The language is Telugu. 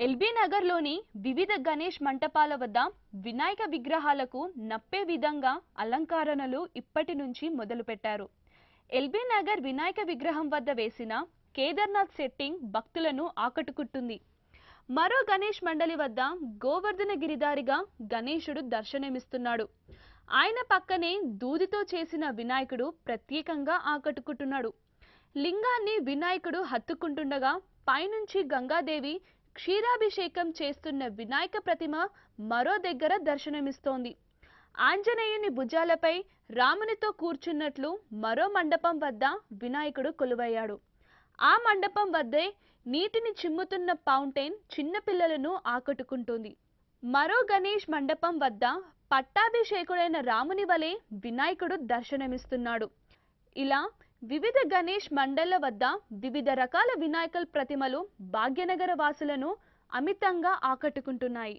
ఎల్బీ నగర్లోని వివిధ గణేష్ మంటపాల వద్ద వినాయక విగ్రహాలకు నప్పే విధంగా అలంకరణలు ఇప్పటి నుంచి మొదలుపెట్టారు. ఎల్బీ నగర్ వినాయక విగ్రహం వద్ద వేసిన కేదార్నాథ్ సెట్టింగ్ భక్తులను ఆకట్టుకుంటుంది. మరో గణేష్ మండలి వద్ద గోవర్ధన గిరిధారిగా గణేశుడు దర్శనమిస్తున్నాడు. ఆయన పక్కనే దూదితో చేసిన వినాయకుడు ప్రత్యేకంగా ఆకట్టుకుంటున్నాడు. లింగాన్ని వినాయకుడు హత్తుకుంటుండగా పైనుంచి గంగాదేవి క్షీరాభిషేకం చేస్తున్న వినాయక ప్రతిమ మరో దగ్గర దర్శనమిస్తోంది. ఆంజనేయుని భుజాలపై రామునితో కూర్చున్నట్లు మరో మండపం వద్ద వినాయకుడు కొలువయ్యాడు. ఆ మండపం వద్దే నీటిని చిమ్ముతున్న ఫౌంటైన్ చిన్నపిల్లలను ఆకట్టుకుంటుంది. మరో గణేష్ మండపం వద్ద పట్టాభిషేకుడైన రాముని వలె వినాయకుడు దర్శనమిస్తున్నాడు. ఇలా వివిధ గణేష్ మండళ్ల వద్ద వివిధ రకాల వినాయక ప్రతిమలు భాగ్యనగర వాసులను అమితంగా ఆకట్టుకుంటున్నాయి.